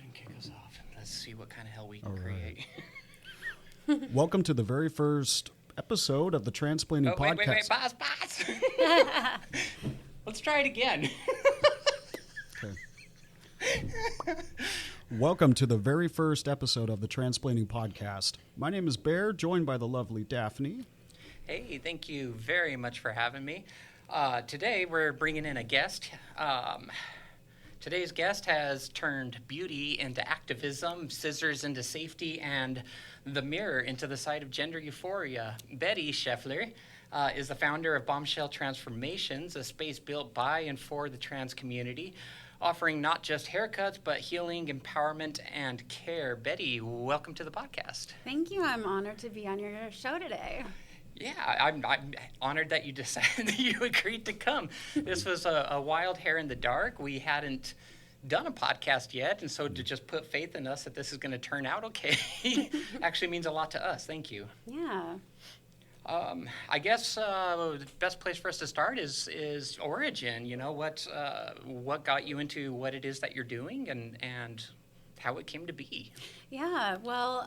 and kick us off. Let's see what kind of hell we can create. Welcome to the very first episode of the Transplanting Podcast. Wait, boss. Let's try it again. Okay. Welcome to the very first episode of the Transplanting Podcast. My name is Bear, joined by the lovely Daphne. Hey, thank you very much for having me. Today we're bringing in a guest. Today's guest has turned beauty into activism, scissors into safety, and the mirror into the side of gender euphoria. Bettie Sheffler is the founder of Bombshell Transformations, a space built by and for the trans community, offering not just haircuts, but healing, empowerment, and care. Bettie, welcome to the podcast. Thank you. I'm honored to be on your show today. Yeah, I'm honored that you decided that you agreed to come. This was a wild hair in the dark. We hadn't done a podcast yet, and so to just put faith in us that this is going to turn out okay actually means a lot to us. Thank you. Yeah. I guess the best place for us to start is origin. You know, what got you into what it is that you're doing and how it came to be. Yeah. Well,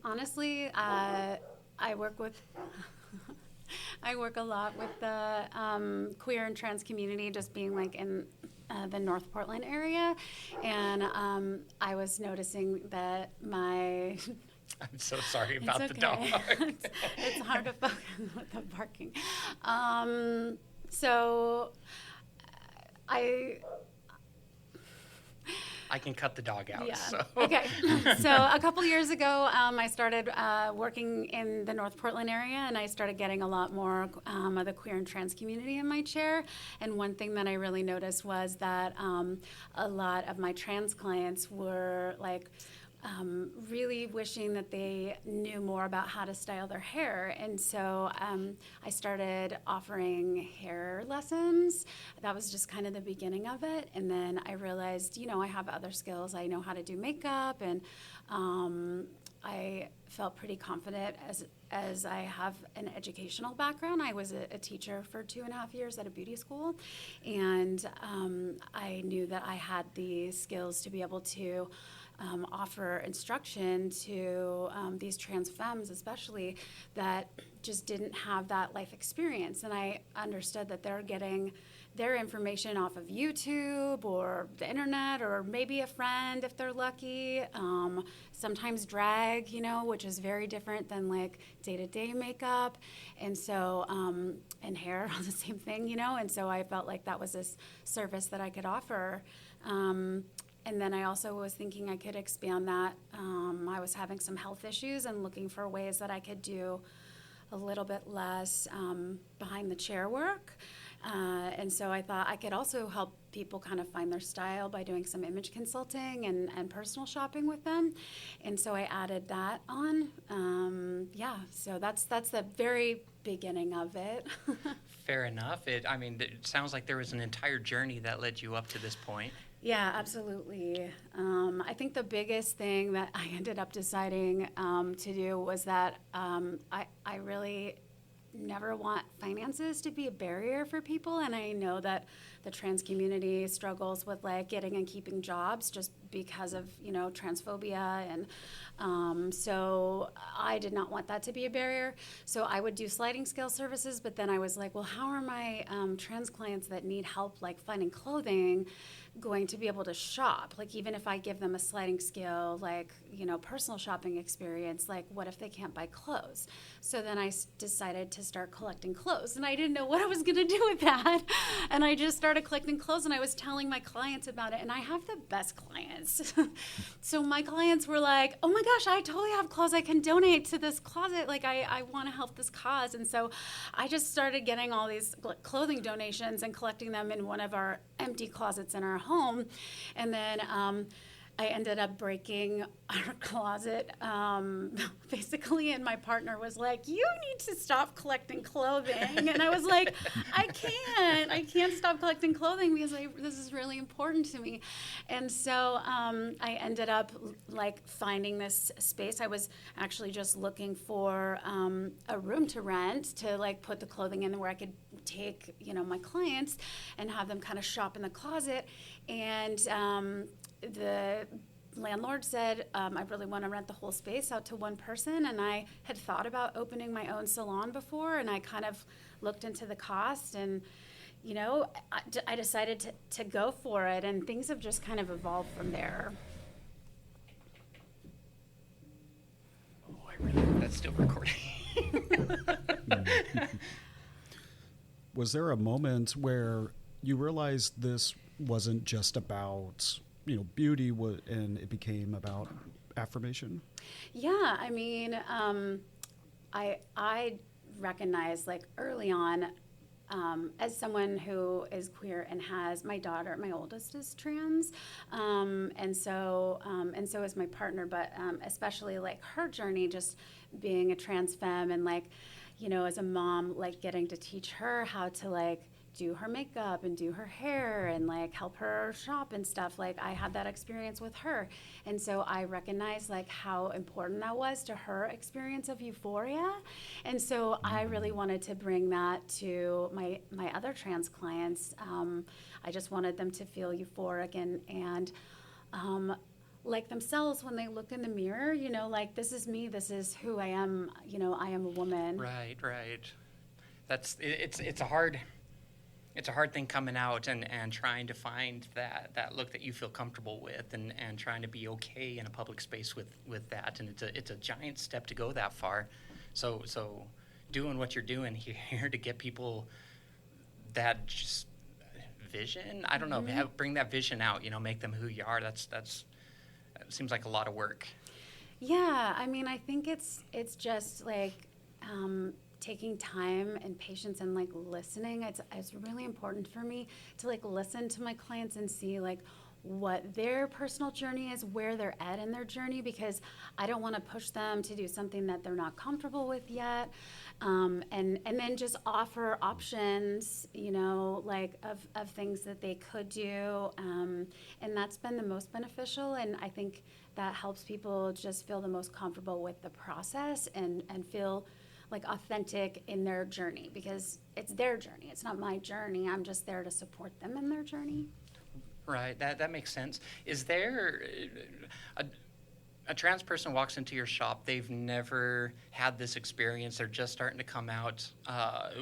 honestly, I work a lot with the queer and trans community, just being like in the North Portland area, and I was noticing that my I'm so sorry about the okay. dog. It's hard to focus with the barking. So I can cut the dog out. Yeah. So. Okay. So a couple years ago, I started working in the North Portland area, and I started getting a lot more of the queer and trans community in my chair. And one thing that I really noticed was that a lot of my trans clients were like, really wishing that they knew more about how to style their hair. And so I started offering hair lessons. That was just kind of the beginning of it. And then I realized, I have other skills. I know how to do makeup, and I felt pretty confident as I have an educational background. I was a teacher for 2.5 years at a beauty school, and I knew that I had the skills to be able to offer instruction to these trans femmes, especially, that just didn't have that life experience. And I understood that they're getting their information off of YouTube or the internet, or maybe a friend if they're lucky. Sometimes drag, which is very different than like day-to-day makeup. And so, and hair, the same thing, And so I felt like that was this service that I could offer. And then I also was thinking I could expand that. I was having some health issues and looking for ways that I could do a little bit less behind the chair work. And so I thought I could also help people kind of find their style by doing some image consulting and personal shopping with them. And so I added that on. So that's the very beginning of it. Fair enough. It sounds like there was an entire journey that led you up to this point. Yeah, absolutely. I think the biggest thing that I ended up deciding to do was that I really never want finances to be a barrier for people, and I know that the trans community struggles with like getting and keeping jobs just because of transphobia, and so I did not want that to be a barrier. So I would do sliding scale services, but then I was like, well, how are my trans clients that need help like finding clothing going to be able to shop? Like, even if I give them a sliding scale, like, personal shopping experience, like, what if they can't buy clothes? So then I decided to start collecting clothes, and I didn't know what I was going to do with that. And I just started collecting clothes, and I was telling my clients about it, and I have the best clients. So my clients were like, oh my gosh, I totally have clothes I can donate to this closet. Like, I want to help this cause. And so I just started getting all these clothing donations and collecting them in one of our empty closets in our home. And then I ended up breaking our closet, basically, and my partner was like, you need to stop collecting clothing. And I was like, I can't stop collecting clothing because this is really important to me. And so I ended up like finding this space. I was actually just looking for a room to rent to like put the clothing in where I could take, my clients and have them kind of shop in the closet. And the landlord said, I really want to rent the whole space out to one person. And I had thought about opening my own salon before, and I kind of looked into the cost, and, you know, I decided to go for it, and things have just kind of evolved from there. Oh, I really hope that's still recording. Was there a moment where you realized this wasn't just about, beauty, and it became about affirmation? Yeah, I mean, I recognized like early on, as someone who is queer and has my daughter, my oldest is trans, and so is my partner. But especially like her journey, just being a trans femme, and like, as a mom, like getting to teach her how to like do her makeup and do her hair and like help her shop and stuff. Like I had that experience with her, and so I recognized like how important that was to her experience of euphoria. And so I really wanted to bring that to my other trans clients. I just wanted them to feel euphoric and like themselves when they look in the mirror, like this is me, this is who I am, I am a woman. Right. It's a hard thing coming out and trying to find that look that you feel comfortable with, and trying to be okay in a public space with that. And it's a giant step to go that far. So doing what you're doing here to get people that just vision, I don't know, bring that vision out, make them who you are. That seems like a lot of work. Yeah, I mean, I think it's just like taking time and patience and like listening. It's really important for me to like listen to my clients and see like what their personal journey is, where they're at in their journey, because I don't want to push them to do something that they're not comfortable with yet. And then just offer options, like of things that they could do. And that's been the most beneficial. And I think that helps people just feel the most comfortable with the process and feel like authentic in their journey, because it's their journey. It's not my journey. I'm just there to support them in their journey. Right, that makes sense. Is there a trans person walks into your shop, they've never had this experience, they're just starting to come out.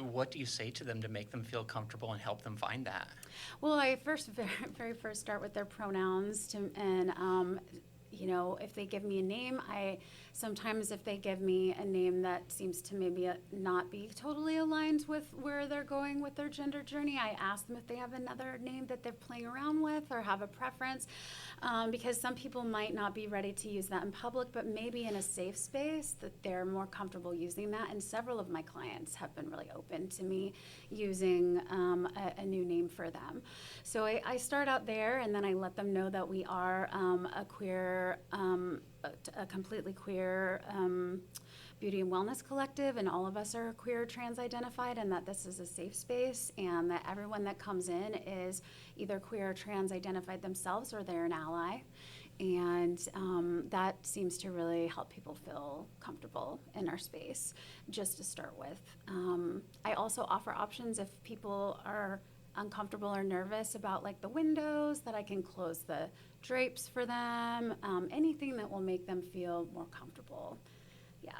What do you say to them to make them feel comfortable and help them find that? Well, I very first start with their pronouns, if they give me a name, sometimes if they give me a name that seems to maybe not be totally aligned with where they're going with their gender journey, I ask them if they have another name that they're playing around with or have a preference, because some people might not be ready to use that in public, but maybe in a safe space that they're more comfortable using that. And several of my clients have been really open to me using a new name for them. So I start out there, and then I let them know that we are a queer, a completely queer beauty and wellness collective, and all of us are queer trans identified, and that this is a safe space, and that everyone that comes in is either queer or trans identified themselves, or they're an ally. And that seems to really help people feel comfortable in our space, just to start with. I also offer options if people are uncomfortable or nervous about like the windows, that I can close the drapes for them, anything that will make them feel more comfortable. Yeah.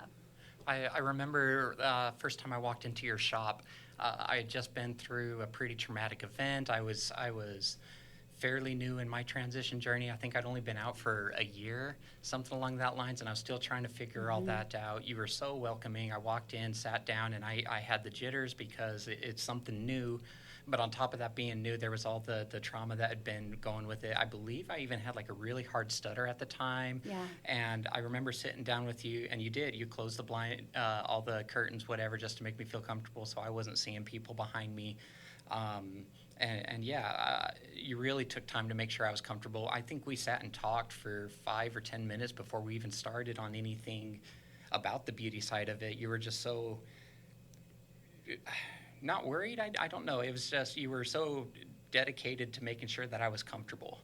I remember first time I walked into your shop, I had just been through a pretty traumatic event. I was fairly new in my transition journey. I think I'd only been out for a year, something along that lines, and I was still trying to figure all that out. You were so welcoming. I walked in, sat down, and I had the jitters because it's something new. But on top of that being new, there was all the trauma that had been going with it. I believe I even had like a really hard stutter at the time. Yeah. And I remember sitting down with you, and you closed the blind, all the curtains, whatever, just to make me feel comfortable, so I wasn't seeing people behind me. You really took time to make sure I was comfortable. I think we sat and talked for 5 or 10 minutes before we even started on anything about the beauty side of it. You were just so not worried. I don't know. It was just, you were so dedicated to making sure that I was comfortable.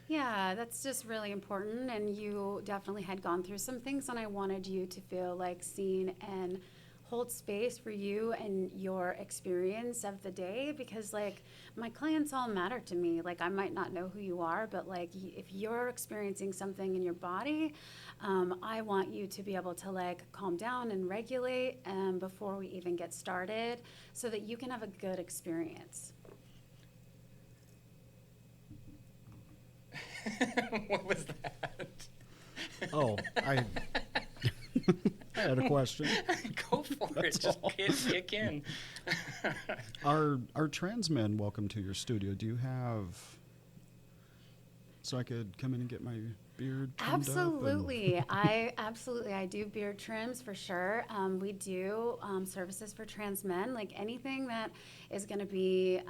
Yeah, that's just really important. And you definitely had gone through some things, and I wanted you to feel like seen and hold space for you and your experience of the day, because like my clients all matter to me. Like I might not know who you are, but like if you're experiencing something in your body, I want you to be able to like calm down and regulate before we even get started, so that you can have a good experience. What was that? Oh, I had a question. Go for That's it. Just all. kick in. Are trans men welcome to your studio? Do you have, so I could come in and get my beard trimmed up? Absolutely. I do beard trims for sure. We do services for trans men, like anything that is going to be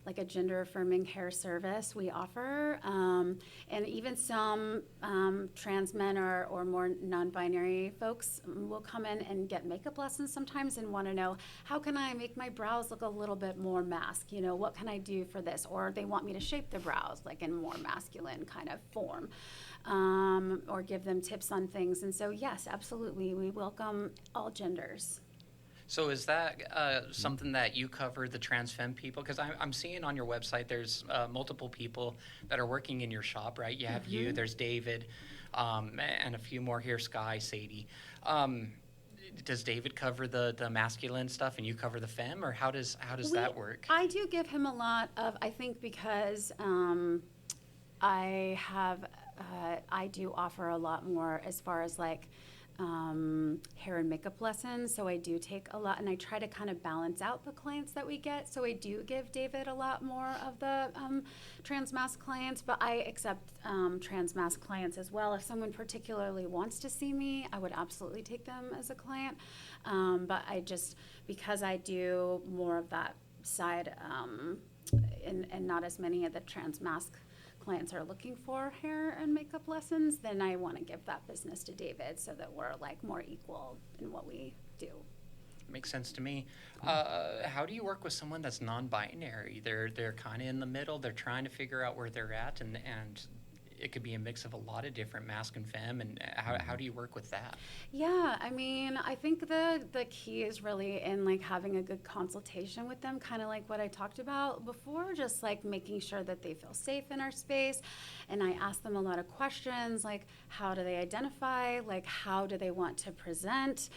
like a gender affirming hair service we offer. And even some trans men or more non-binary folks will come in and get makeup lessons sometimes and want to know, how can I make my brows look a little bit more masked? You know, what can I do for this? Or they want me to shape their brows like in more masculine kind of form. Or give them tips on things. And so, yes, absolutely, we welcome all genders. So is that something that you cover, the trans femme people? Because I'm seeing on your website there's multiple people that are working in your shop, right? You have you, there's David, and a few more here, Sky, Sadie. Does David cover the masculine stuff and you cover the femme, or how does that work? I do give him a lot of, I think because I do offer a lot more as far as like hair and makeup lessons. So I do take a lot, and I try to kind of balance out the clients that we get. So I do give David a lot more of the trans mask clients, but I accept trans mask clients as well. If someone particularly wants to see me, I would absolutely take them as a client. But I just, because I do more of that side and not as many of the trans mask clients are looking for hair and makeup lessons, then I want to give that business to David so that we're like more equal in what we do. Makes sense to me. How do you work with someone that's non-binary? They're kind of in the middle. They're trying to figure out where they're at, and it could be a mix of a lot of different mask and femme. And how do you work with that? Yeah, I mean, I think the key is really in like having a good consultation with them, kind of like what I talked about before, just like making sure that they feel safe in our space. And I ask them a lot of questions, like how do they identify, like how do they want to present,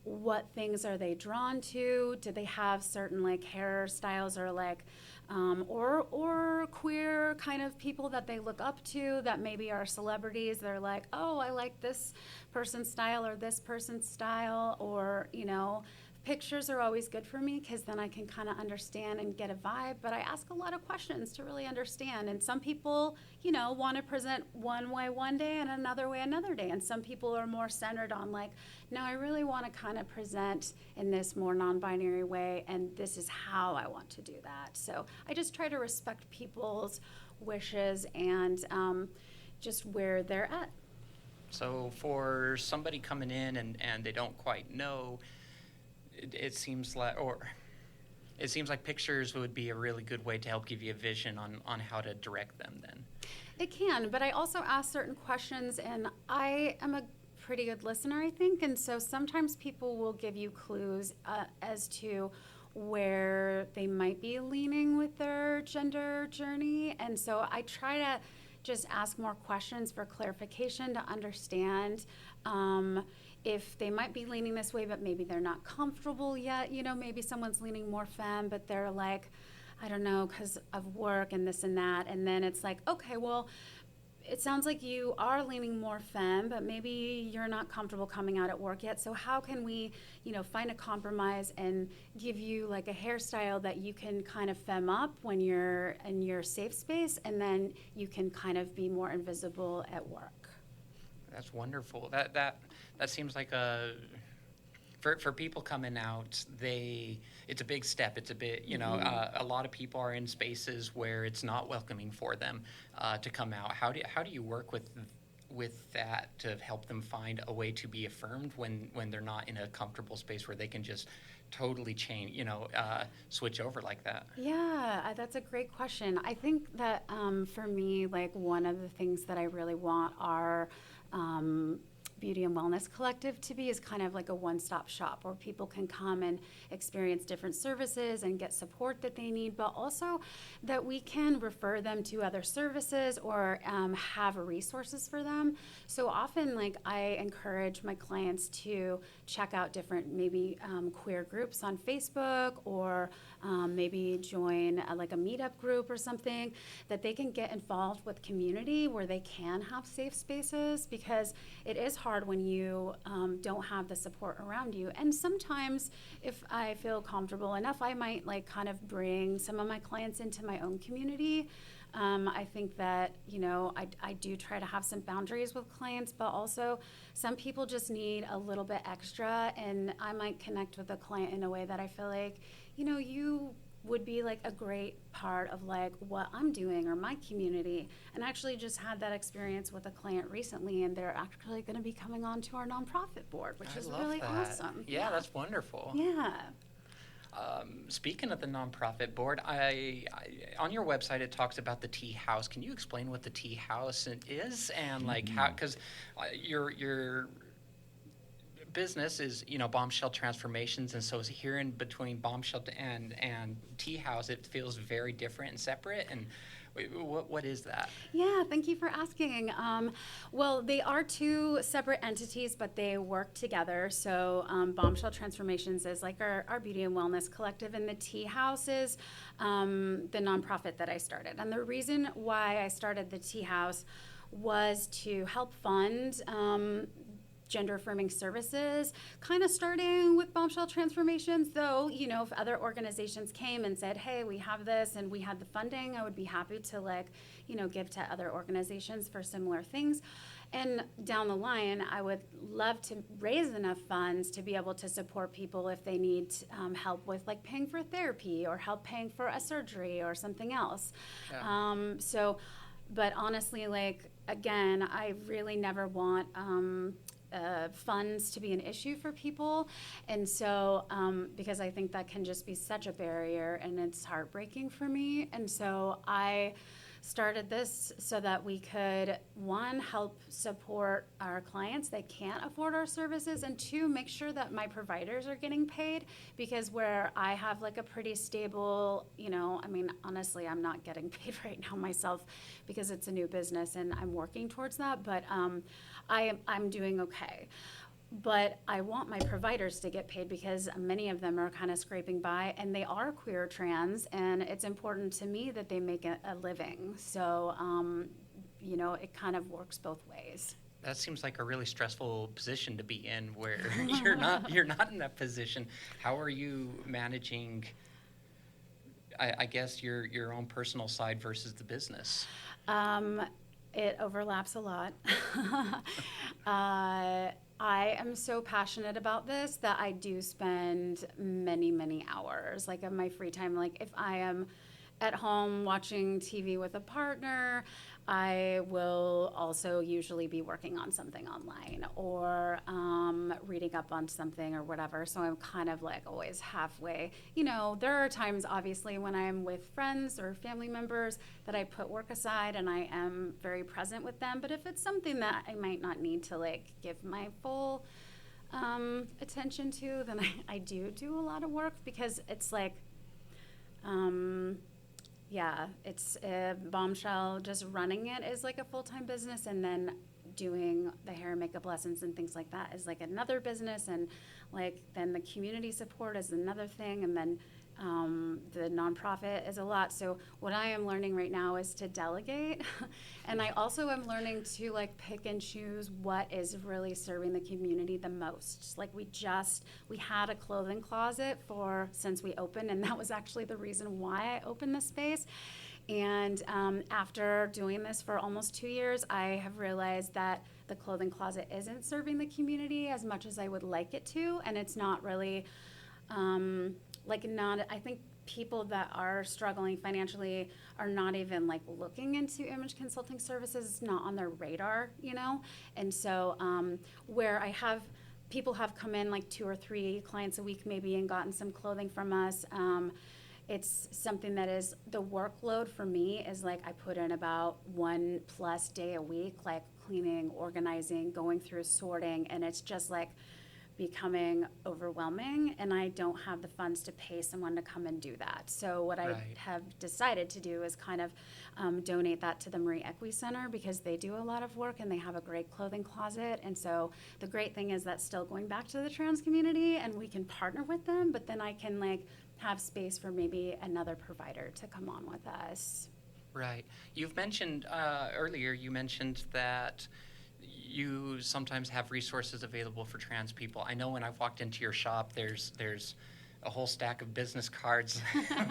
what things are they drawn to, do they have certain like hairstyles or like or queer kind of people that they look up to that maybe are celebrities. They're like, oh, I like this person's style or this person's style, or, you know, pictures are always good for me because then I can kind of understand and get a vibe. But I ask a lot of questions to really understand. And some people, you know, want to present one way one day and another way another day. And some people are more centered on like, no, I really want to kind of present in this more non-binary way, and this is how I want to do that. So I just try to respect people's wishes and just where they're at. So for somebody coming in and they don't quite know, it seems like pictures would be a really good way to help give you a vision on how to direct them then. It can, but I also ask certain questions, and I am a pretty good listener, I think, and so sometimes people will give you clues as to where they might be leaning with their gender journey, and so I try to just ask more questions for clarification to understand if they might be leaning this way, but maybe they're not comfortable yet. You know, maybe someone's leaning more femme, but they're like, I don't know, because of work and this and that. And then it's like, okay, well, it sounds like you are leaning more femme, but maybe you're not comfortable coming out at work yet. So how can we, you know, find a compromise and give you like a hairstyle that you can kind of femme up when you're in your safe space, and then you can kind of be more invisible at work. That's wonderful. That seems like for people coming out, it's a big step. It's a bit, you know, a lot of people are in spaces where it's not welcoming for them to come out. How do you work with that to help them find a way to be affirmed when they're not in a comfortable space where they can just totally change, you know, switch over like that? Yeah, that's a great question. I think that for me, like one of the things that I really want are Beauty and Wellness Collective to be is kind of like a one-stop shop where people can come and experience different services and get support that they need, but also that we can refer them to other services or have resources for them. So often, like, I encourage my clients to check out different maybe queer groups on Facebook, or maybe join like a meetup group or something, that they can get involved with community where they can have safe spaces, because it is hard when you don't have the support around you. And sometimes if I feel comfortable enough, I might like kind of bring some of my clients into my own community. I think that, you know, I do try to have some boundaries with clients, but also some people just need a little bit extra, and I might connect with a client in a way that I feel like, you know, you would be like a great part of like what I'm doing or my community. And I actually just had that experience with a client recently, and they're actually going to be coming on to our nonprofit board, which is really awesome. Yeah, that's wonderful. Yeah. Speaking of the nonprofit board, I on your website it talks about the Tea House. Can you explain what the Tea House is, and like how? Because your business is, you know, Bombshell Transformations, and so here in between Bombshell and Tea House, it feels very different and separate. And what is that? Yeah, thank you for asking. Well, they are two separate entities, but they work together. So Bombshell Transformations is like our beauty and wellness collective, and the Tea House is the nonprofit that I started. And the reason why I started the Tea House was to help fund gender affirming services, kind of starting with Bombshell Transformations. Though, you know, if other organizations came and said, hey, we have this and we had the funding, I would be happy to, like, you know, give to other organizations for similar things. And down the line, I would love to raise enough funds to be able to support people if they need help with like paying for therapy or help paying for a surgery or something else. Yeah. But honestly, like, again, I really never want funds to be an issue for people. And so, because I think that can just be such a barrier, and it's heartbreaking for me. And so I started this so that we could, one, help support our clients that can't afford our services, and two, make sure that my providers are getting paid, because where I have like a pretty stable, you know, I mean, honestly, I'm not getting paid right now myself because it's a new business and I'm working towards that, but I'm doing okay. But I want my providers to get paid because many of them are kind of scraping by, and they are queer trans, and it's important to me that they make a living. So, you know, it kind of works both ways. That seems like a really stressful position to be in, where you're not in that position. How are you managing, I guess, your own personal side versus the business? It overlaps a lot. I am so passionate about this that I do spend many, many hours, like, of my free time. Like, if I am at home watching TV with a partner, I will also usually be working on something online or reading up on something or whatever. So I'm kind of like always halfway. You know, there are times, obviously, when I'm with friends or family members that I put work aside and I am very present with them. But if it's something that I might not need to, like, give my full attention to, then I do a lot of work, because it's like, yeah, it's Bombshell, just running it is like a full-time business, and then doing the hair and makeup lessons and things like that is like another business, and like then the community support is another thing, and then the nonprofit is a lot. So what I am learning right now is to delegate, and I also am learning to like pick and choose what is really serving the community the most. Like we had a clothing closet since we opened, and that was actually the reason why I opened this space. And after doing this for almost 2 years, I have realized that the clothing closet isn't serving the community as much as I would like it to, and it's not really I think people that are struggling financially are not even like looking into image consulting services. It's not on their radar, you know? And so where people have come in like 2 or 3 clients a week maybe and gotten some clothing from us, it's something that is the workload for me is like I put in about 1+ day a week, like cleaning, organizing, going through sorting, and it's just like becoming overwhelming, and I don't have the funds to pay someone to come and do that. So what I have decided to do is kind of donate that to the Marie Equi Center, because they do a lot of work and they have a great clothing closet. And so the great thing is that's still going back to the trans community, and we can partner with them, but then I can like have space for maybe another provider to come on with us. Right. You've mentioned earlier, you mentioned that you sometimes have resources available for trans people. I know when I've walked into your shop, there's a whole stack of business cards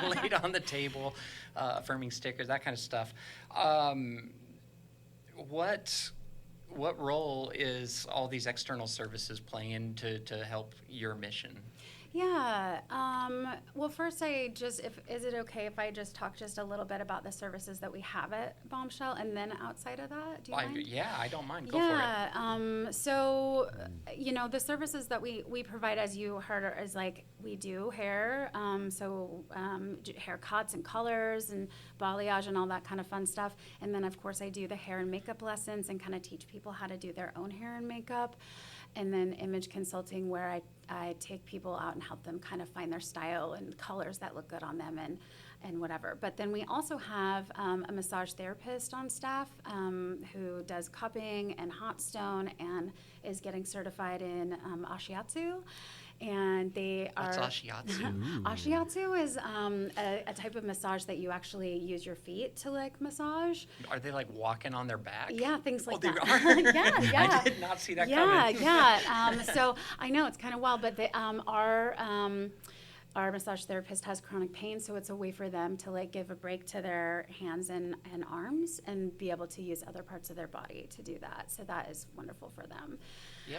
laid on the table, affirming stickers, that kind of stuff. What role is all these external services playing to help your mission? Yeah. Well, first, is it okay if I just talk just a little bit about the services that we have at Bombshell, and then outside of that, do you mind? Yeah, I don't mind. Go for it. So, the services that we provide, as you heard, is like we do hair, haircuts and colors and balayage and all that kind of fun stuff. And then, of course, I do the hair and makeup lessons and kind of teach people how to do their own hair and makeup. And then image consulting, where I take people out and help them kind of find their style and colors that look good on them and whatever. But then we also have a massage therapist on staff who does cupping and hot stone and is getting certified in ashiatsu. And they are... What's ashiatsu? Ashiatsu is a type of massage that you actually use your feet to like massage. Are they like walking on their back? Yeah, things like that. Yeah. I did not see that coming. Yeah. So I know it's kind of wild, but our massage therapist has chronic pain, so it's a way for them to like give a break to their hands and arms and be able to use other parts of their body to do that. So that is wonderful for them. Yeah.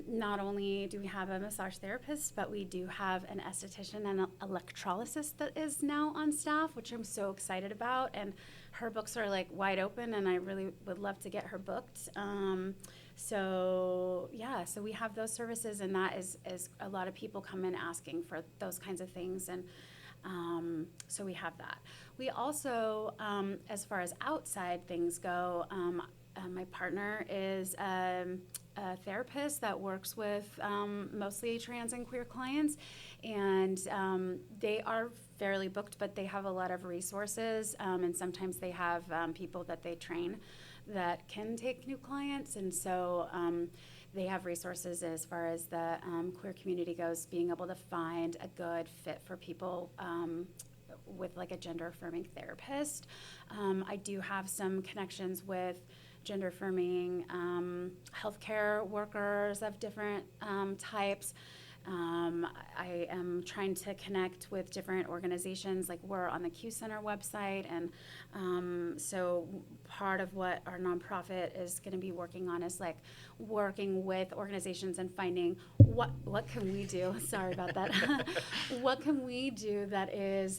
Not only do we have a massage therapist, but we do have an esthetician and an electrolysis that is now on staff, which I'm so excited about. And her books are like wide open, and I really would love to get her booked. So we have those services, and that is a lot of people come in asking for those kinds of things, and so we have that. We also, as far as outside things go, my partner is a therapist that works with mostly trans and queer clients, and they are fairly booked, but they have a lot of resources, and sometimes they have people that they train that can take new clients, and so they have resources as far as the queer community goes, being able to find a good fit for people with like a gender affirming therapist. I do have some connections with gender affirming healthcare workers of different types. I am trying to connect with different organizations, like we're on the Q Center website, and so part of what our nonprofit is going to be working on is like working with organizations and finding what can we do, sorry about that, what can we do that is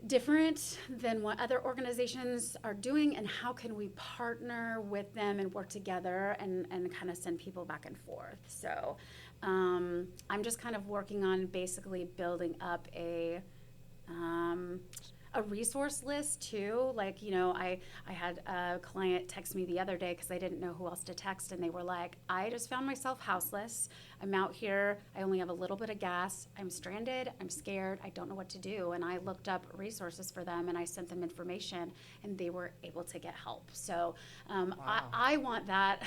different than what other organizations are doing, and how can we partner with them and work together and kind of send people back and forth. So I'm just kind of working on basically building up a resource list too. Like, I had a client text me the other day because I didn't know who else to text, and they were like, I just found myself houseless. I'm out here. I only have a little bit of gas. I'm stranded. I'm scared. I don't know what to do. And I looked up resources for them, and I sent them information, and they were able to get help. So Wow. I want that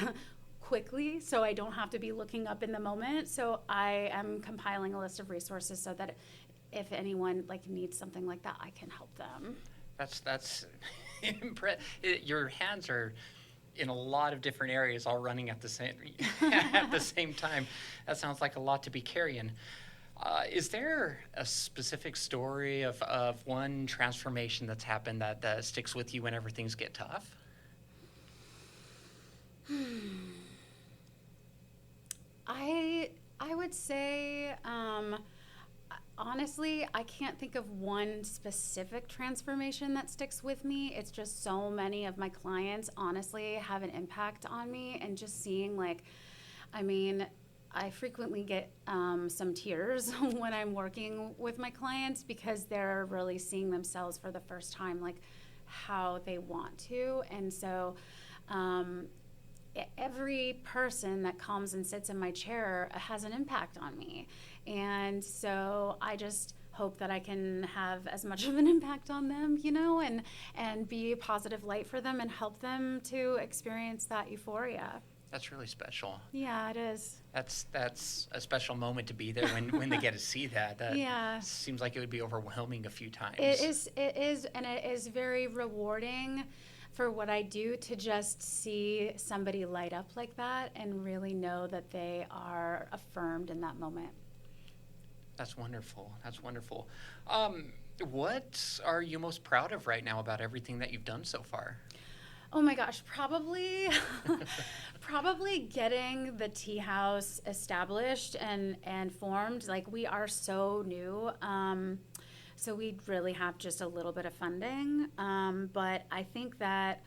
quickly, so I don't have to be looking up in the moment. So I am compiling a list of resources so that if anyone like needs something like that, I can help them. That's your hands are in a lot of different areas, all running at the same time. That sounds like a lot to be carrying. Is there a specific story of one transformation that's happened that sticks with you whenever things get tough? I would say, honestly, I can't think of one specific transformation that sticks with me. It's just so many of my clients, honestly, have an impact on me, and just seeing I frequently get some tears when I'm working with my clients because they're really seeing themselves for the first time, like how they want to. And so every person that comes and sits in my chair has an impact on me. And so I just hope that I can have as much of an impact on them, and be a positive light for them and help them to experience that euphoria. That's really special. Yeah, it is. That's a special moment to be there when they get to see that. That Yeah. seems like it would be overwhelming a few times. It is, and it is very rewarding for what I do to just see somebody light up like that and really know that they are affirmed in that moment. That's wonderful. That's wonderful. What are you most proud of right now about everything that you've done so far? Oh my gosh, probably getting the tea house established and formed. Like, we are so new. So we really have just a little bit of funding. But I think that,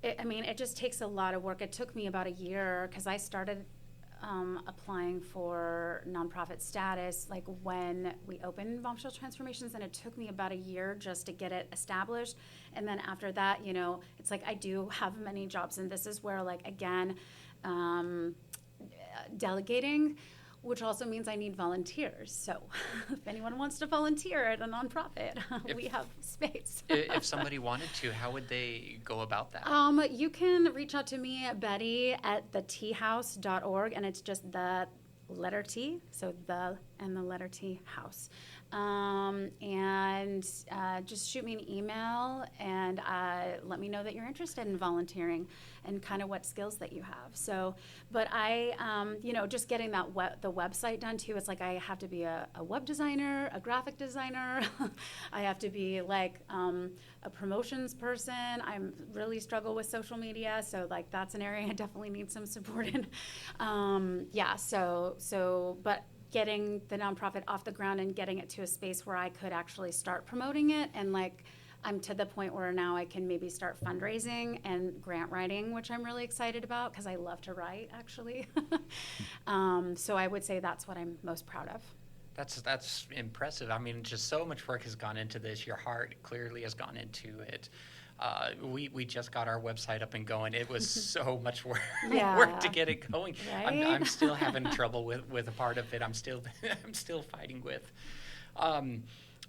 it just takes a lot of work. It took me about a year because I started applying for nonprofit status like when we opened Bombshell Transformations, and it took me about a year just to get it established. And then after that, it's like I do have many jobs, and this is where, like, again, delegating, which also means I need volunteers. So if anyone wants to volunteer at a nonprofit, we have space. If somebody wanted to, how would they go about that? You can reach out to me, Betty, at theteahouse.org, and it's just the letter T, so the and the letter T house. And just shoot me an email and let me know that you're interested in volunteering and kind of what skills that you have. So, but I, just getting that the website done too. It's like I have to be a web designer, a graphic designer. I have to be like a promotions person. I really struggle with social media, so like that's an area I definitely need some support in. But getting the nonprofit off the ground and getting it to a space where I could actually start promoting it, and like I'm to the point where now I can maybe start fundraising and grant writing, which I'm really excited about because I love to write, actually. So I would say that's what I'm most proud of. That's impressive. I mean, just so much work has gone into this. Your heart clearly has gone into it. We just got our website up and going. It was so much work, work to get it going. Right? I'm still having trouble with a part of it. I'm still fighting with.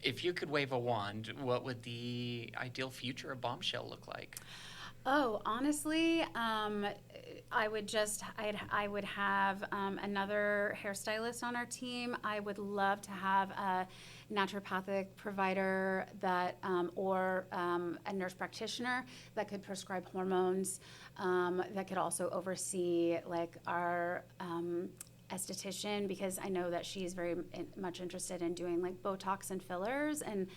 If you could wave a wand, what would the ideal future of Bombshell look like? Oh, honestly, I would have another hairstylist on our team. I would love to have a naturopathic provider that, or a nurse practitioner that could prescribe hormones, that could also oversee like our esthetician, because I know that she's very much interested in doing like Botox and fillers, and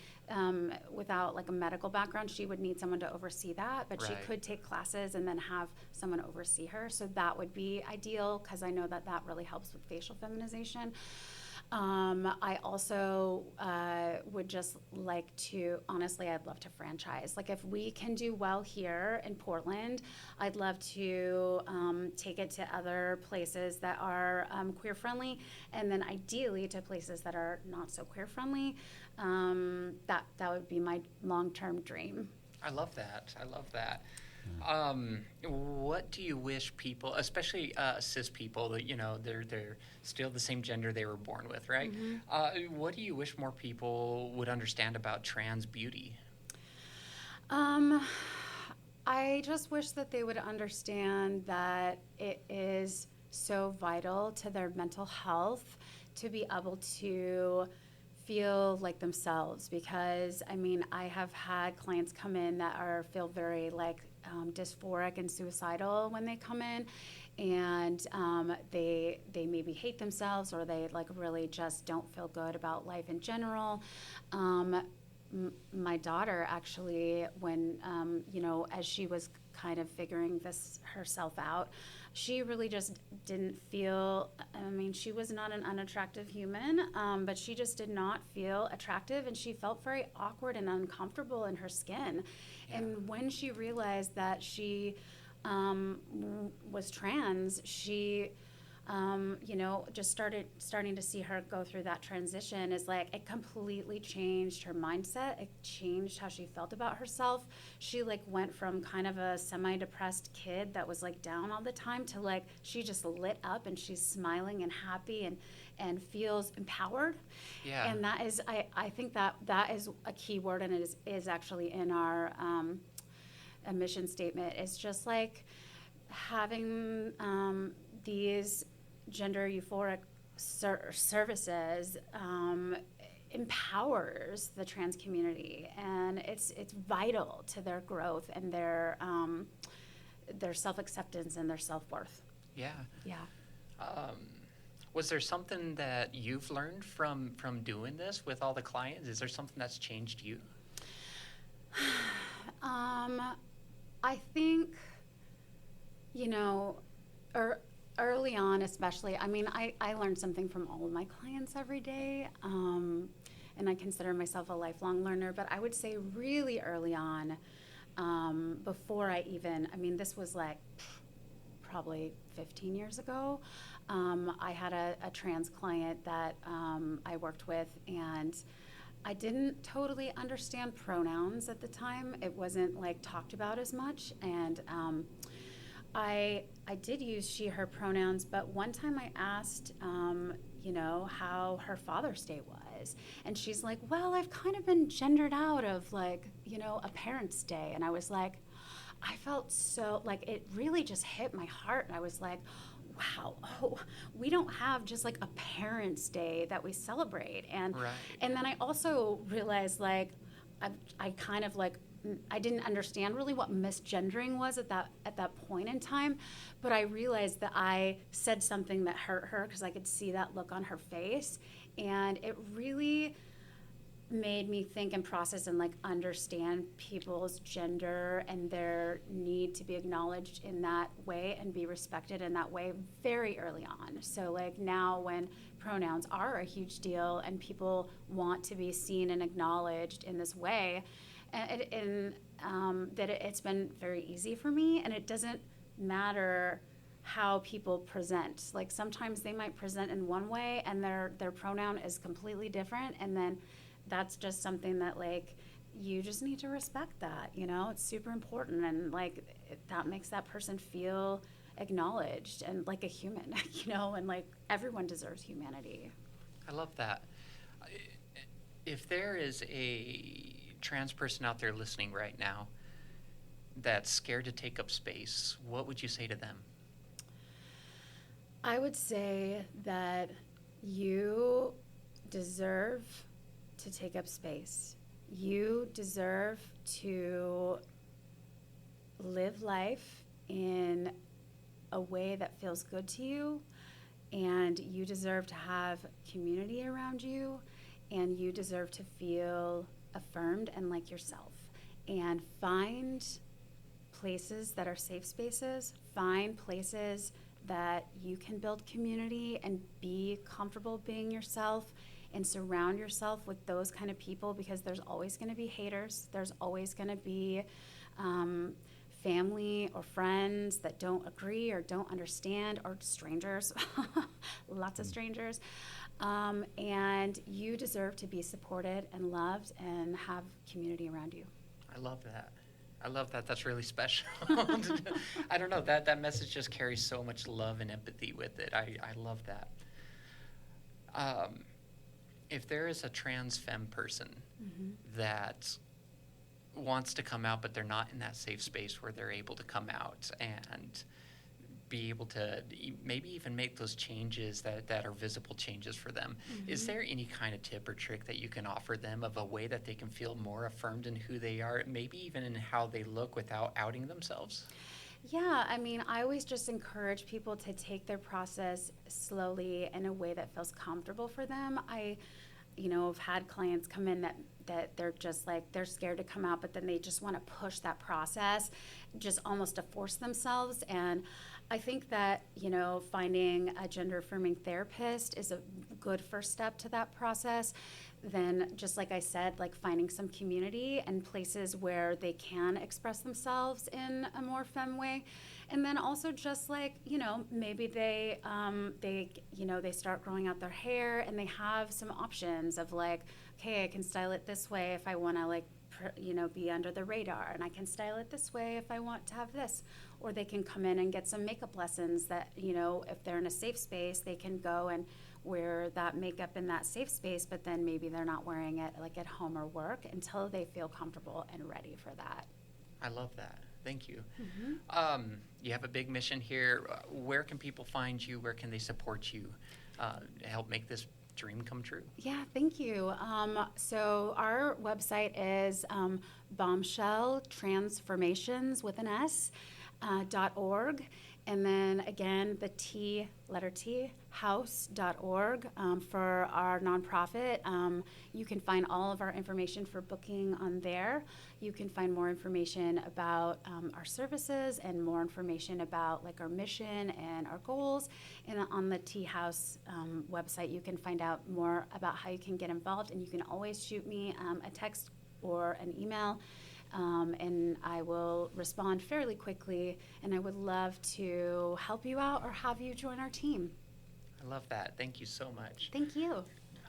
without like a medical background, she would need someone to oversee that, but Right. she could take classes and then have someone oversee her. So that would be ideal because I know that that really helps with facial feminization. I also would just like to, honestly, I'd love to franchise. Like if we can do well here in Portland, I'd love to take it to other places that are queer friendly, and then ideally to places that are not so queer friendly. That would be my long-term dream. I love that. What do you wish people, especially cis people, that they're still the same gender they were born with, right? Mm-hmm. What do you wish more people would understand about trans beauty? I just wish that they would understand that it is so vital to their mental health to be able to feel like themselves, because I have had clients come in that feel very like dysphoric and suicidal when they come in, and they maybe hate themselves, or they like really just don't feel good about life in general. My daughter actually, when as she was kind of figuring this herself out, she really just didn't feel, she was not an unattractive human, but she just did not feel attractive, and she felt very awkward and uncomfortable in her skin. Yeah. And when she realized that she was trans, she just starting to see her go through that transition is like, it completely changed her mindset. It changed how she felt about herself. She like went from kind of a semi-depressed kid that was like down all the time to like, she just lit up and she's smiling and happy and feels empowered. Yeah. And that is, I think that is a key word, and it is actually in our a mission statement. It's just like having these gender euphoric services empowers the trans community, and it's vital to their growth and their self-acceptance and their self-worth. Yeah. Yeah. Was there something that you've learned from doing this with all the clients? Is there something that's changed you? I think, early on especially, I mean, I learned something from all of my clients every day, and I consider myself a lifelong learner, but I would say really early on, before this was like probably 15 years ago, I had a trans client that I worked with, and I didn't totally understand pronouns at the time. It wasn't like talked about as much, and I did use she, her pronouns, but one time I asked, how her Father's Day was, and she's like, well, I've kind of been gendered out of like, a Parent's Day, and I was like, I felt so, like, it really just hit my heart, and I was like, wow, we don't have just like a Parents' Day that we celebrate. And Right. And then I also realized like I kind of like I didn't understand really what misgendering was at that point in time, but I realized that I said something that hurt her because I could see that look on her face, and it really made me think and process and like understand people's gender and their need to be acknowledged in that way and be respected in that way very early on. So like now when pronouns are a huge deal and people want to be seen and acknowledged in this way, it's been very easy for me, and it doesn't matter how people present. Like sometimes they might present in one way and their pronoun is completely different, and then that's just something that like you just need to respect that, it's super important, and like that makes that person feel acknowledged and like a human, and like everyone deserves humanity. I love that. If there is a trans person out there listening right now that's scared to take up space, what would you say to them? I would say that you deserve to take up space. You deserve to live life in a way that feels good to you, and you deserve to have community around you, and you deserve to feel affirmed and like yourself. And find places that are safe spaces, find places that you can build community and be comfortable being yourself, and surround yourself with those kind of people, because there's always going to be haters. There's always going to be family or friends that don't agree or don't understand, or strangers, lots of strangers. And you deserve to be supported and loved and have community around you. I love that. I love that. That's really special. I don't know, that message just carries so much love and empathy with it. I love that. If there is a trans femme person that wants to come out, but they're not in that safe space where they're able to come out and be able to maybe even make those changes that are visible changes for them, is there any kind of tip or trick that you can offer them of a way that they can feel more affirmed in who they are, maybe even in how they look without outing themselves? Yeah, I mean, I always just encourage people to take their process slowly in a way that feels comfortable for them. I've had clients come in that that they're just like, they're scared to come out, but then they just want to push that process just almost to force themselves. And I think that, finding a gender affirming therapist is a good first step to that process. Then, just like I said, like finding some community and places where they can express themselves in a more femme way. And then also just like, maybe they start growing out their hair and they have some options of like, okay, I can style it this way if I want to like, be under the radar, and I can style it this way if I want to have this. Or they can come in and get some makeup lessons that, if they're in a safe space, they can go and wear that makeup in that safe space, but then maybe they're not wearing it like at home or work until they feel comfortable and ready for that. I love that. Thank you. Mm-hmm. You have a big mission here. Where can people find you? Where can they support you to help make this dream come true? Yeah, thank you. So our website is Bombshell Transformations with an S .org. And then again, the letter T, house.org for our nonprofit. You can find all of our information for booking on there. You can find more information about our services and more information about like our mission and our goals. And on the T House website, you can find out more about how you can get involved. And you can always shoot me a text or an email. And I will respond fairly quickly, and I would love to help you out or have you join our team. I love that. Thank you so much. Thank you.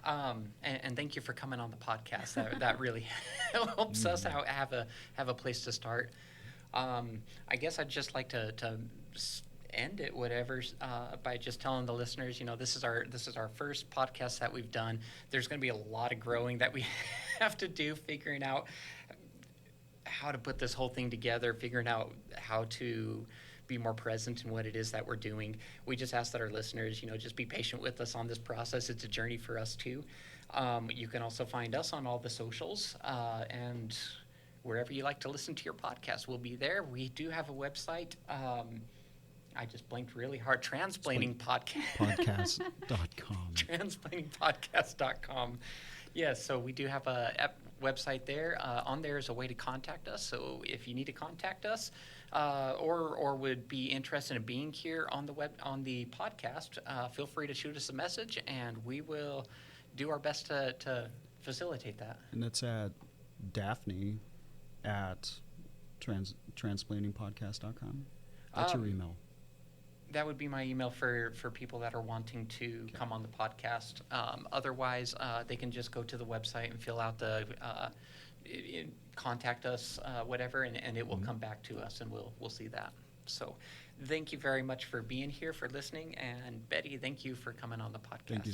And thank you for coming on the podcast. That really helps us out have a place to start. I guess I'd just like to end it by just telling the listeners, this is our first podcast that we've done. There's going to be a lot of growing that we have to do, figuring out how to put this whole thing together, figuring out how to be more present in what it is that we're doing. We just ask that our listeners, just be patient with us on this process. It's a journey for us too. You can also find us on all the socials and wherever you like to listen to your podcast, we'll be there. We do have a website. I just blinked really hard. Podcast.com. Transplaitingpodcast.com. Yes, so we do have a website there. On there is a way to contact us. So if you need to contact us or would be interested in being here on the podcast, feel free to shoot us a message, and we will do our best to facilitate that. And it's at Daphne at transplaitingpodcast.com. That's your email. That would be my email for people that are wanting to come on the podcast. Otherwise, they can just go to the website and fill out the contact us, whatever, and it will come back to us, and we'll see that. So thank you very much for being here, for listening, and Betty, thank you for coming on the podcast. Thank you